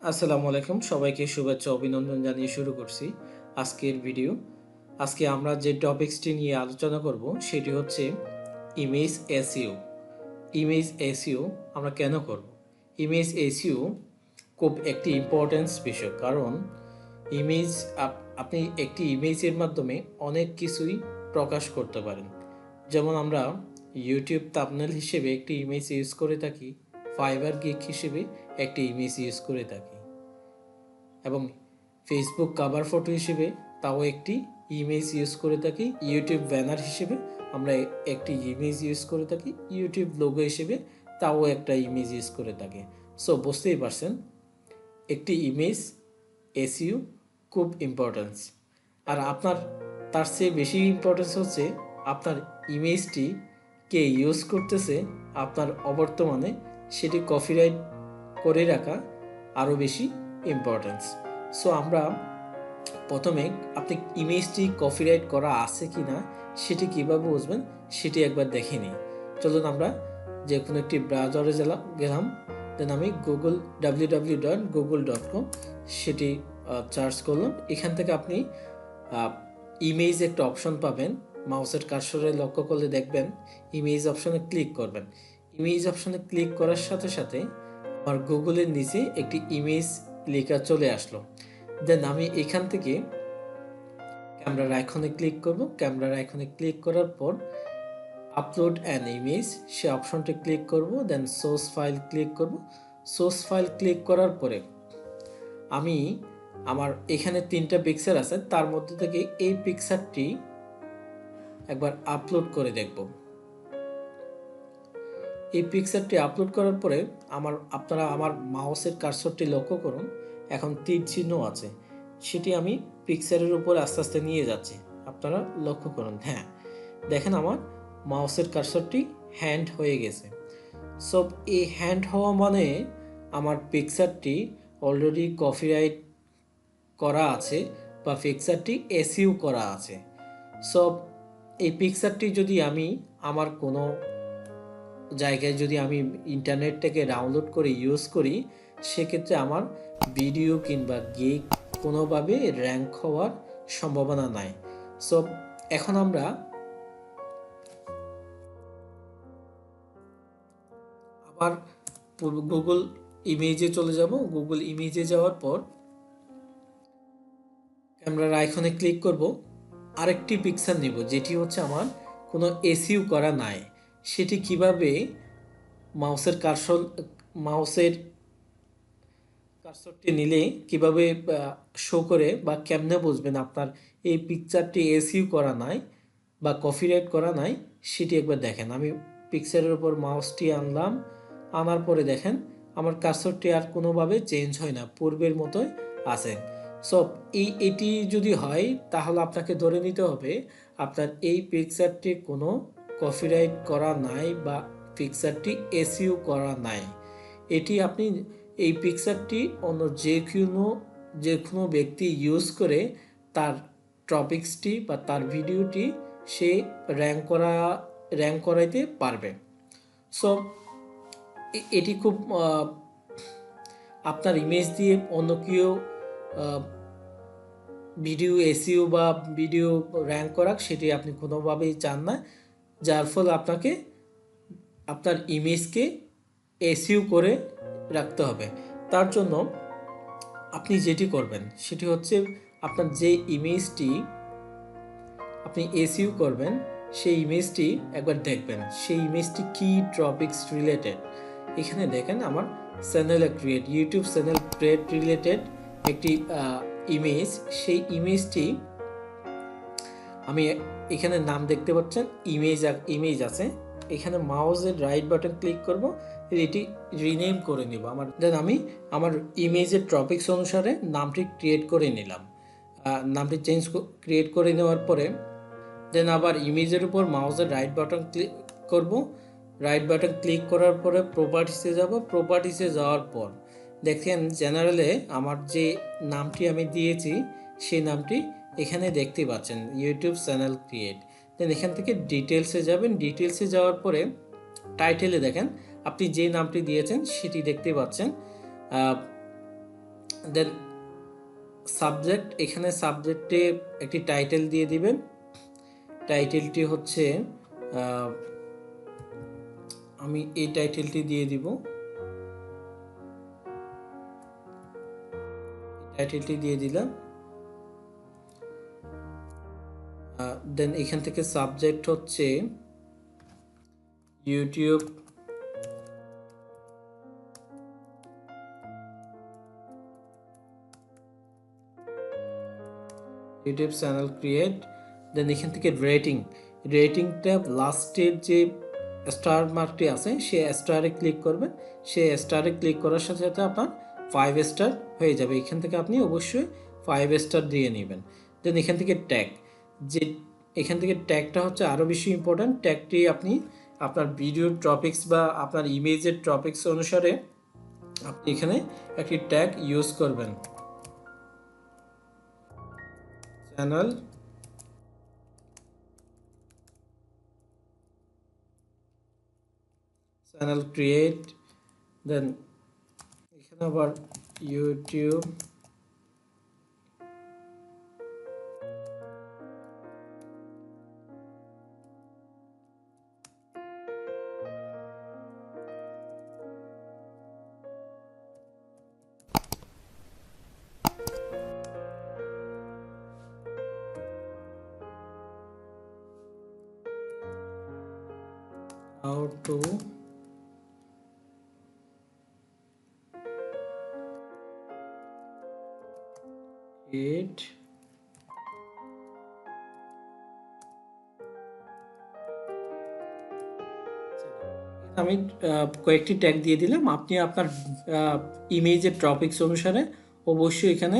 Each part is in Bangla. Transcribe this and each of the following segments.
আসসালামু আলাইকুম, সবাইকে শুভেচ্ছা অভিনন্দন জানিয়ে শুরু করছি আজকের ভিডিও। আজকে আমরা যে টপিকসটি নিয়ে আলোচনা করব সেটি হচ্ছে ইমেজ এসইও। ইমেজ এসইও আমরা কেন করব? ইমেজ এসইও খুব একটি ইম্পর্টেন্স বিষয়, কারণ ইমেজ আপনি একটি ইমেজের মাধ্যমে অনেক কিছুই প্রকাশ করতে পারেন। যেমন আমরা ইউটিউব থাম্বনেল হিসেবে একটি ইমেজ ইউজ করে থাকি, ফাইবার গিগ হিসেবে একটি ইমেজ ইউজ করে থাকি, এবং ফেসবুক কাভার ফটো হিসেবে তাও একটি ইমেজ ইউজ করে থাকি, ইউটিউব ব্যানার হিসেবে আমরা একটি ইমেজ ইউজ করে থাকি, ইউটিউব লোগো হিসেবে তাও একটা ইমেজ ইউজ করে থাকি। সো বুঝতেই পারছেন একটি ইমেজ এসইও খুব ইম্পর্টেন্স। আর আপনার তার চেয়ে বেশি ইম্পর্টেন্স হচ্ছে আপনার ইমেজটি কে ইউজ করতেছে, আপনার অবর্তমানে সেটি কপিরাইট করে রাখা আরও বেশি ইম্পর্টেন্স। সো আমরা প্রথমে আপনি ইমেজটি কপিরাইট করা আছে কি না সেটি কীভাবে বুঝবেন সেটি একবার দেখে নিই। চলুন আমরা যে কোনো একটি ব্রাউজারে গেলাম, দেন আমি www.google.com সেটি সার্চ করলাম। এখান থেকে আপনি ইমেজ একটা অপশন পাবেন, মাউসের কার্সরে লক্ষ্য করলে দেখবেন ইমেজ অপশনে ক্লিক করবেন। ইমেজ অপশনে ক্লিক করার সাথে সাথে আমার গুগলের নিচে একটি ইমেজ লেখা চলে আসলো। দেন আমি এখান থেকে ক্যামেরার আইকনে ক্লিক করব। ক্যামেরার আইকনে ক্লিক করার পর আপলোড অ্যান ইমেজ সে অপশনটি ক্লিক করব। দেন সোর্স ফাইল ক্লিক করব। সোর্স ফাইল ক্লিক করার পরে আমি আমার এখানে 3টা পিকচার আছে, তার মধ্যে থেকে এই পিকচারটি একবার আপলোড করে দেখব। এই পিকচারটি আপলোড করার পরে আপনারা আমার মাউসের কার্সরটি লক্ষ্য করুন, এখন তীর চিহ্ন আছে, সেটি আমি পিকচারের উপর আস্তে আস্তে নিয়ে যাচ্ছি। আপনারা লক্ষ্য করুন, হ্যাঁ দেখেন আমার মাউসের কার্সরটি হ্যান্ড হয়ে গেছে। সো এই হ্যান্ড হওয়া মানে আমার পিকচারটি অলরেডি কপিরাইট করা আছে বা পিকচারটি এসইও করা আছে। সো এই পিকচারটি যদি আমি আমার কোনো জায়গায় যদি আমি ইন্টারনেট থেকে ডাউনলোড করে ইউজ করি, সেক্ষেত্রে আমার ভিডিও কিংবা গিগ কোনোভাবে র্যাঙ্ক হওয়ার সম্ভাবনা নাই। সো এখন আমরা আবার গুগল ইমেজে চলে যাব। গুগল ইমেজে যাওয়ার পর ক্যামেরার আইকনে ক্লিক করব। আরেকটি পিকচার নিব যেটি হচ্ছে আমার কোনো এসইও করা নাই। সেটি কিভাবে মাউসের কার্সরটি নিলে কিভাবে শো করে বা কেমনে বুঝবেন আপনার এই পিকচারটি এসইও করা নাই বা কপিরাইট করা নাই, সেটি একবার দেখেন। আমি পিকচারের উপর মাউসটি আনলাম, আনার পরে দেখেন আমার কার্সরটি আর কোনোভাবে চেঞ্জ হয় না, পূর্বের মতোই আছে। সো এটি যদি হয় তাহলে আপনাকে ধরে নিতে হবে আপনার এই পিকচারটি কোনো কপিরাইট করা নাই বা পিকচারটি এসইও করা নাই। এটি আপনি এই পিকচারটি অন্য যে কোনো ব্যক্তি ইউজ করে তার টপিক্সটি বা তার ভিডিওটি সে র্যাঙ্ক করাইতে পারবে। সো এটি খুব আপনার ইমেজ দিয়ে অন্য কেউ ভিডিও এসইও বা ভিডিও র্যাঙ্ক করাক সেটি আপনি কোনোভাবেই চান না, যার ফলে আপনাকে আপনার ইমেজকে এসইও করে রাখতে হবে। তার জন্য আপনি যেটি করবেন সেটি হচ্ছে আপনার যে ইমেজটি আপনি এসইও করবেন সেই ইমেজটি একবার দেখবেন, সেই ইমেজটি কি টপিক্স রিলেটেড। এখানে দেখেন আমার ইউটিউব চ্যানেল ক্রিয়েট রিলেটেড একটি ইমেজ, সেই ইমেজটি আমি এখানে নাম দেখতে পাচ্ছেন ইমেজ আছে, এখানে মাউসের রাইট বাটন ক্লিক করব, এটি রিনেম করে নিব। দেন আমি আমার ইমেজের টপিক্স অনুসারে নামটি ক্রিয়েট করে নিলাম। নামটি ক্রিয়েট করে নেওয়ার পরে দেন আবার ইমেজের উপর মাউসের রাইট বাটন ক্লিক করব। রাইট বাটন ক্লিক করার পরে প্রপার্টিসে যাব। প্রপার্টিসে যাওয়ার পর দেখেন জেনারেলে আমার যে নামটি আমি দিয়েছি সেই নামটি এখানে দেখতে পাচ্ছেন, ইউটিউব চ্যানেল ক্রিয়েট। দেন এখান থেকে ডিটেলসে যাবেন। ডিটেলসে যাওয়ার পরে টাইটেলে দেখেন আপনি যে নামটি দিয়েছেন সেটি দেখতে পাচ্ছেন। দেন সাবজেক্ট, এখানে সাবজেক্টে একটি টাইটেল দিয়ে দিবেন। টাইটেলটি হচ্ছে আমি এই টাইটেলটি দিয়ে দিব। টাইটেলটি দিয়ে দিলাম। দেন এখান থেকে সাবজেক্ট হচ্ছে ইউটিউব চ্যানেল ক্রিয়েট। দেন এখান থেকে রেটিংটা লাস্টের যে স্টার মার্কটি আছে সে স্টারে ক্লিক করবেন। সে স্টারে ক্লিক করার সাথে সাথে আপনার 5 স্টার হয়ে যাবে। এখান থেকে আপনি অবশ্যই 5 স্টার দিয়ে নেবেন। দেন এখান থেকে এখান থেকে ট্যাগটা হচ্ছে আরও বেশি ইম্পর্ট্যান্ট। ট্যাগটি আপনি আপনার ভিডিওর টপিকস বা আপনার ইমেজের টপিকস অনুসারে আপনি এখানে একটি ট্যাগ ইউজ করবেন। Channel create. দেন এখানে আবার ইউটিউব how to create আমি কয়েকটি ট্যাগ দিয়ে দিলাম। আপনি আপনার ইমেজের টপিকস অনুসারে অবশ্যই এখানে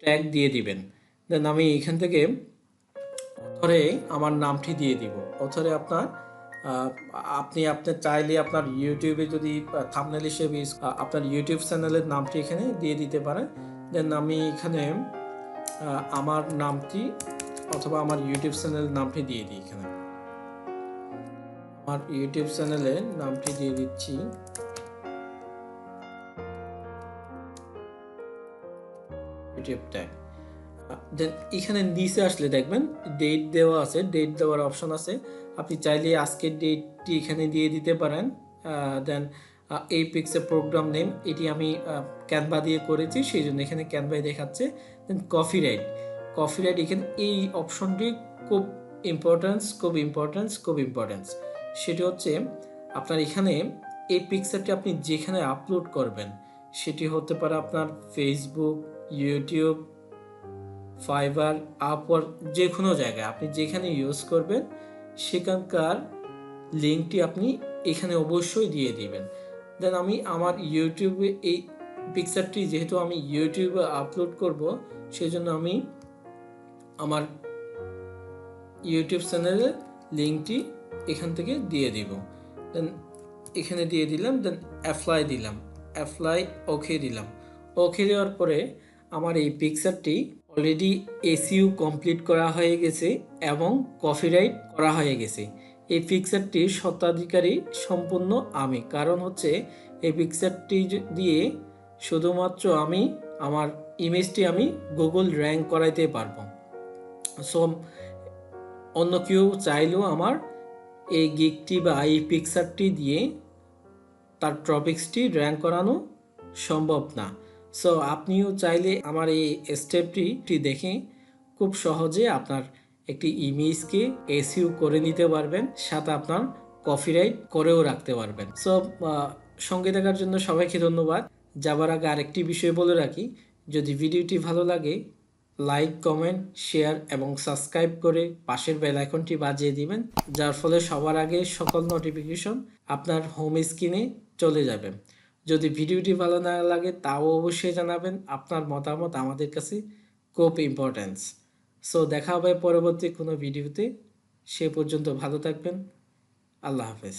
ট্যাগ দিয়ে দিবেন। দেন আমি এখান থেকে অথরে আমার নামটি দিয়ে দিব। অথরে আপনি চাইলে আপনার ইউটিউবে যদি থাম্বনেল হিসেবে আপনার ইউটিউব চ্যানেলের নামটি এখানে দিয়ে দিতে পারেন। দেন আমি এখানে আমার নামটি অথবা আমার ইউটিউব চ্যানেলের নামটি দিয়ে দিই। এখানে আমার ইউটিউব চ্যানেলের নামটি দিয়ে দিচ্ছি। YouTube tag. দেন এখানে নিচে আসলে দেখবেন ডেট দেওয়া আছে, ডেট দেওয়ার অপশন আছে। আপনি চাইলে আজকের ডেটটি এখানে দিয়ে দিতে পারেন। দেন এই পিক্সেল প্রোগ্রাম নেম এটি আমি ক্যানভা দিয়ে করেছি, সেই জন্য এখানে ক্যানভায় দেখাচ্ছে। দেন কপিরাইট এখানে এই অপশনটি খুব ইম্পর্টেন্স। সেটি হচ্ছে আপনার এখানে এই পিকচারটি আপনি যেখানে আপলোড করবেন সেটি হতে পারে আপনার ফেসবুক, ইউটিউব, ফাইবার, আপওয়ার্ক, যে কোনো জায়গায় আপনি যেখানে ইউজ করবেন সেখানকার লিঙ্কটি আপনি এখানে অবশ্যই দিয়ে দিবেন। দেন আমি আমার ইউটিউবে এই পিকচারটি যেহেতু আমি ইউটিউবে আপলোড করব, সেজন্য আমি আমার ইউটিউব চ্যানেলের লিঙ্কটি এখান থেকে দিয়ে দিব। দেন এখানে দিয়ে দিলাম। দেন অ্যাপ্লাই ওকে দিলাম। ওকে দেওয়ার পরে আমার এই পিকচারটি অলরেডি এসইউ কমপ্লিট করা হয়ে গেছে এবং কপিরাইট করা হয়ে গেছে। এই পিকচারটির স্বত্বাধিকারী সম্পূর্ণ আমি, কারণ হচ্ছে এই পিকচারটি দিয়ে শুধুমাত্র আমি আমার ইমেজটি আমি গুগল র্যাঙ্ক করাইতে পারবো। সো অন্য কেউ চাইলেও আমার এই গিকটি বা এই পিকচারটি দিয়ে তার টপিক্সটি র্যাঙ্ক করানো সম্ভব না। সো আপনিও চাইলে আমার এই স্টেপটি দেখে খুব সহজে আপনার একটি ইমেজকে এসইউ করে নিতে পারবেন, সাথে আপনার কপিরাইট করেও রাখতে পারবেন। সো সঙ্গে থাকার জন্য সবাইকে ধন্যবাদ। যাবার আগে আরেকটি বিষয় বলে রাখি, যদি ভিডিওটি ভালো লাগে লাইক, কমেন্ট, শেয়ার এবং সাবস্ক্রাইব করে পাশের বেল আইকনটি বাজিয়ে দিবেন, যার ফলে সবার আগে সকল নোটিফিকেশন আপনার হোম স্ক্রিনে চলে যাবে। যদি ভিডিওটি ভালো না লাগে তাও অবশ্যই জানাবেন। আপনার মতামত আমাদের কাছে খুব ইম্পর্টেন্স। সো দেখা হবে পরবর্তী কোনো ভিডিওতে। সে পর্যন্ত ভালো থাকবেন। আল্লাহ হাফেজ।